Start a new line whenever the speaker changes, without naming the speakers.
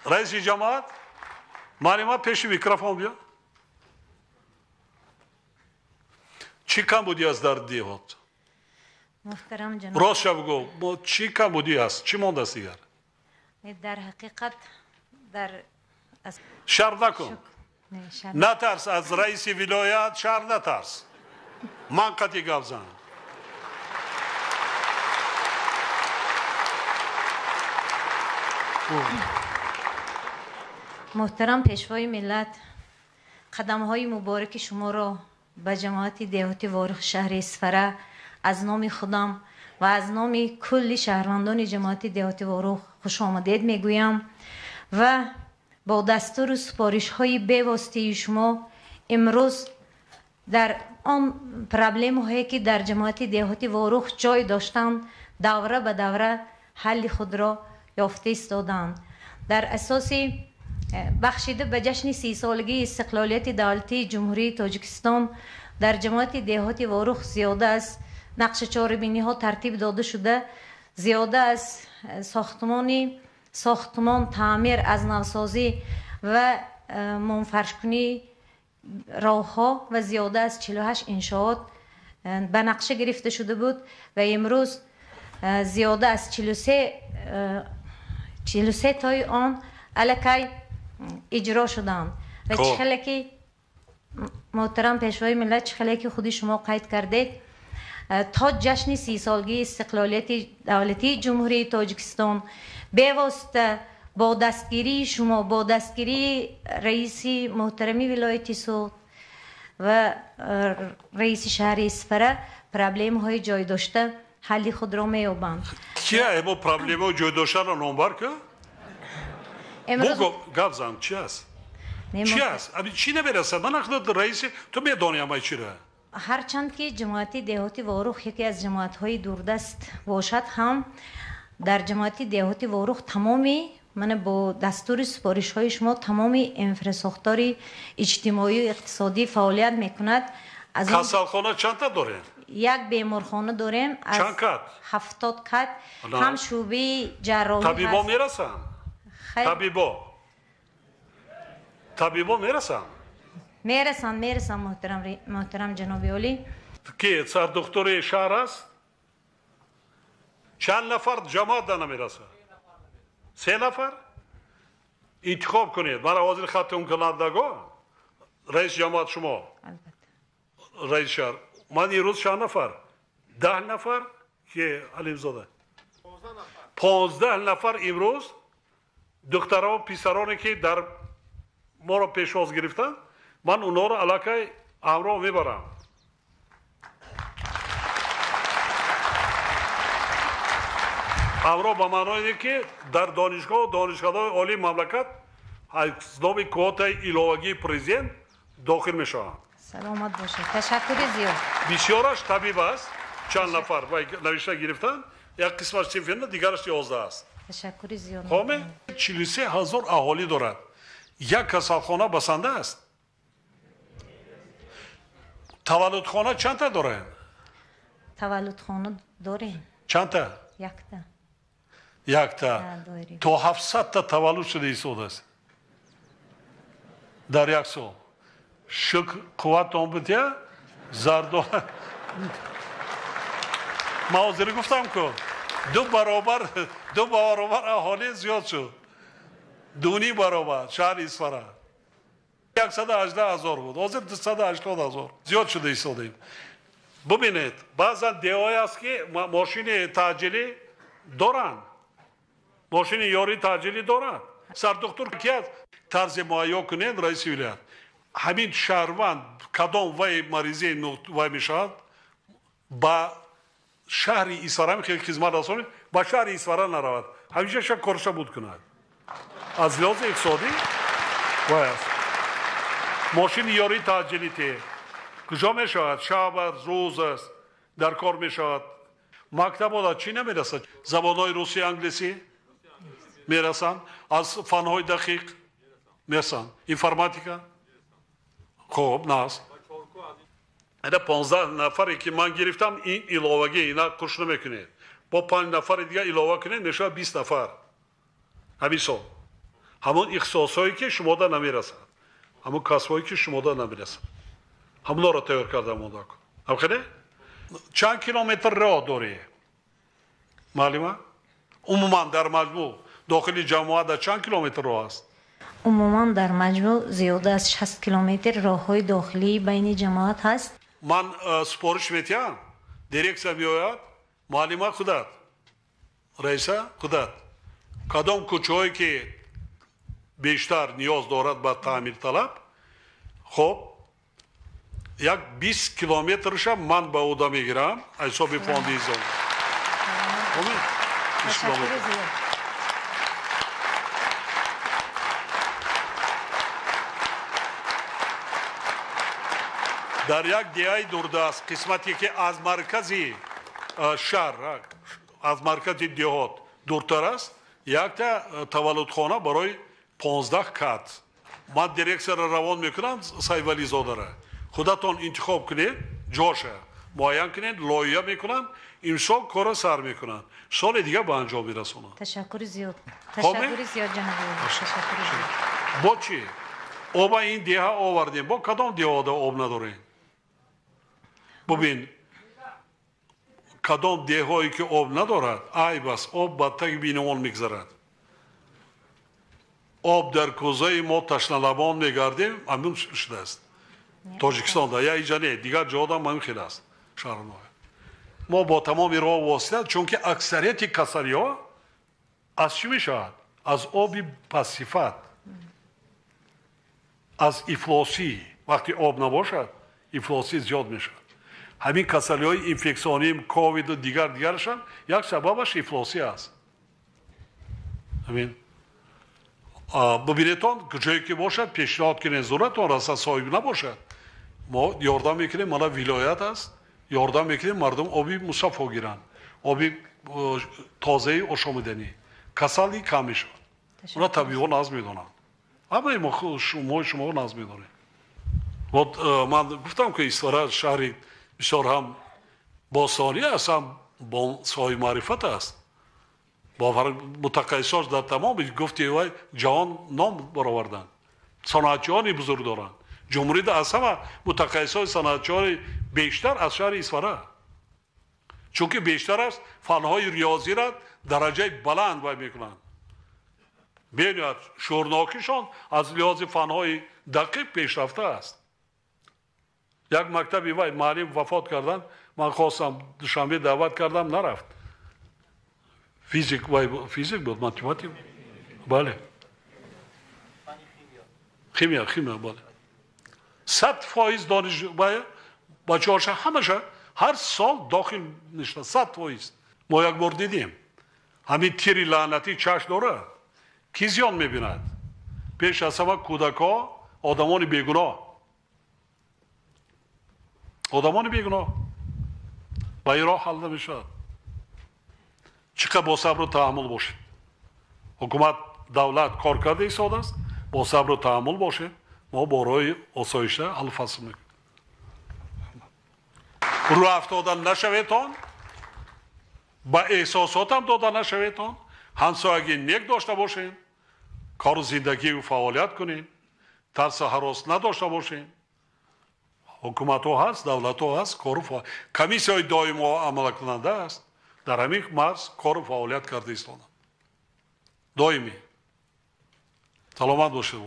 رئیس جماعت معلومه پیش میکروفون بیا. چی کم بودی از در دیهات؟
محترم جناب،
راست بگو چی کم بودی است؟ چی مونده است دیگر؟
در حقیقت در
شر نکن. نترس از رئیس ولایت، شر نترس. من قطعی گپ زنم.
محترم پیشوای ملت، قدم های مبارک شما را به جماعت دهاتی وارخ شهر اسفره از نام خودم و از نام کل شهروندان جماعت دهاتی وارخ خوش آمدید میگویم و با دستور و سپارش های بی‌واسطه شما امروز در آن پرابلم هایی که در جماعت دهاتی وارخ جای داشتند دوره به دوره حل خود را یافته ایستادند. در اساس بخشیده به جشن 30 سالگی استقلالیت دولتی جمهوری تاجیکستان در جماعت دهاتی وارخ زیاده از نقش چهاربینی ها ترتیب داده شده، زیاده از ساختمان تعمیر از نوسازی و منفرشکنی راه ها و زیاده از 48 انشاءات به نقشه گرفته شده بود و امروز زیاده از 43 تای آن الکی اجرا شدند و چه که محترم پیشوای ملت چه که خودی شما قید کردید تا جشن 30 سالگی استقلالیت دولتی جمهوری تاجیکستان بیواسطه با دستگیری شما، با دستگیری رئیس محترمی ولایت سوت و رئیس شهر اسفره پرابلم های جای داشته حلی خود را می‌یابند.
چیه با پرابلم های جای داشته را نامبر که؟ بگو گفت زن چی است؟ چی است؟ ابی چی نمیرسه؟ من اخداد رئیس تو میدانی همه چی را؟
هرچند که جماعت دهاتی وارخ یکی از جماعت های دوردست باشد هم در جماعت دهاتی وارخ تمامی من با دستور سپارش های شما تمامی انفراساختاری اجتماعی و اقتصادی فعالیت میکند.
کسالخانه چند تا داریم؟
یک بیمارخانه داریم از
چند کت؟
70 کت. هم شعبه جراحی
طبیبا میرسن؟ طبیبا میرسن
محترم جناب عالی.
که سر دکتر شهر است؟ چند نفر جماعت دانه میرسه؟ 3 نفر؟ انتخاب کنید. برای حاضر خط اون کنندگان رئیس جماعت شما رئیس شهر من این روز 6 نفر 10 نفر که علیم زاده 15 نفر امروز دخترها و پیسرانی که در ما را پیشواز گرفتن من اونا را علاقه همراه میبرم. همراه به معنای که در دانشگاه و دانشگاه‌های عالی مملکت از نام کوت ایلاوگی پرزیدنت داخل میشوند.
سلامت باشید. تشکر زیاد.
بسیارش طبیب است. چند نفر و نوشته گرفتن. یک قسمش سیمفینا دیگرش 11 است.
تشکر زیاد.
خامه 43,000 اهالی دارد. یک کسالخانه بسنده است. تولدخانه چند تا داره؟
تولدخانه داریم.
چند تا؟ یک تا. تا 700 تا تولد شده ایستاده است. در یک سال. شکر قوت آن بتیه زردو ما حاضر گفتم که دو برابر اهالی زیاد شد. 2.5 برابر شهر اسفره 118,000 بود. حاضر 280,000 زیاد شده ایستادیم. ببینید بعضا دیوهای است که ماشین تعجیلی دارن، ماشین یاری تعجیلی دارن. سر دکتر که طرز معایا کنید رئیس ولایت همین شهروند کدام وای مریضی وای میشد با شهر اسفره خیلی خدمت رسانید با شهر اسفره نرود همیشه شک کارش بود کند از لحاظ اقتصادی وای است. ماشین یاری تعجیلی ته کجا میشود؟ شب روز است در کار میشود. مکتب ها چی نمیرسد؟ زبانهای روسی انگلیسی میرسن، از فنهای دقیق میرسن، اینفرماتیکا خوب ناست. اینا 15 نفری که من گرفتم این علاوگی اینا کش نمیکنه. با 5 نفر دیگه علاوه کنه میشه 20 نفر. همین سال همون اختصاصایی که شما دا نمیرسن، همون کسبایی که شما دا نمیرسن، همون را تیار کردم موندا کن. همخیلی؟ چند کیلومتر راه داره؟ معلومه؟ عموما در مجموع داخل جماعت چند کیلومتر راه است؟
عموما در مجموع زیاده از 60 کیلومتر راههای داخلی بین جماعت هست.
من سپارش میتیم دیرکسیا میآید معلومه خودت رئیسه خودت کدام کوچه‌ای که بیشتر نیاز دارد به تعمیر طلب خب یک 20 کیلومترش من به عهده میگیرم حساب فاندی زون
تشکر زیاد.
در یک دیهای دوردست قسمتی که از مرکزی شهر از مرکز دیهات دورتر است یک تا تولدخانه برای 15 کات من دیرکسیا را روان میکنم سایولی زاده را خودتان انتخاب کنید جاشه معین کنید لایحه میکنن امسال کار سر میکنن سال دیگه به انجام میرسونن.
تشکر زیاد. تشکر زیاد جناب. تشکر زیاد.
با چی؟ آب این دیه آوردیم با کدام دیه آب نداریم؟ ببین کدام دیه هایی که آب ندارد ای بس آب با تک بینوان میگذرد آب در کوزه ما تشنه لبان میگردیم همون شده است تاجیکستان دا یا اینجا نه دیگر جا دا هم خیلی است شهرنامه ما با تمام راه واسطه چون که اکثریت کسری ها از چی میشود؟ از آبی پسیفت از افلاسی وقتی آب نباشد افلاسی زیاد میشد همین کسری های انفکسیونی کووید و دیگرشان یک سببش افلاسی است همین ببینیتان جایی که باشد پیشنهاد کنید ضرورتان رسد صاحب نباشد ما یاردم میکنیم مالا ولایت است یاردم میکنیم مردم آبی مصفا گیرن آبی تازه آشامیدنی کسلی کم میشد اونا طبیعا ناز میدونن اما ما شما ناز میدونیم من گفتم که استاره شهری بسیار هم باستانی است هم با صاحب معرفت است با متقیساش در تمام گفتی وای جهان نام برآوردن صنعتچیانی بزرگ دارن جمهوری در اصلا متقیسای صنعتچیان بیشتر از شهر اصفهان چون که بیشتر است فنهای ریاضی را درجه بلند وای میکنن ببینید شورناکیشان از لحاظ فنهای دقیق پیشرفته است یک مکتبی وای معلم وفات کردن من خواستم دوشنبه دعوت کردم نرفت فیزیک بود ماتماتیک بله خیمیا بله 100% دانش بچه هاشه همشه هر سال داخل نشتن 100% ما یک بار دیدیم همین تیری لعنتی چشم داره کی زیان میبیند پیش از همه کودک ها آدمان بیگناه با این راه حل نمیشد چقدر با صبر و تحمل باشید حکومت دولت کار کرده ایستاده است با صبر و تحمل باشید ما با راه آسایشته حل فصل میکنیم رو افتادن نشویتان با احساسات هم دادن نشویتان همسایگی نیک داشته باشین کار و زندگی و فعالیت کنین ترس و هراس نداشته باشین حکومت ها هست دولت ها هست کار و فعالیت کمیسی های دائم ها عمل کننده است در همین مرز کار و فعالیت کرده ایستانند دائمی سلامت باشید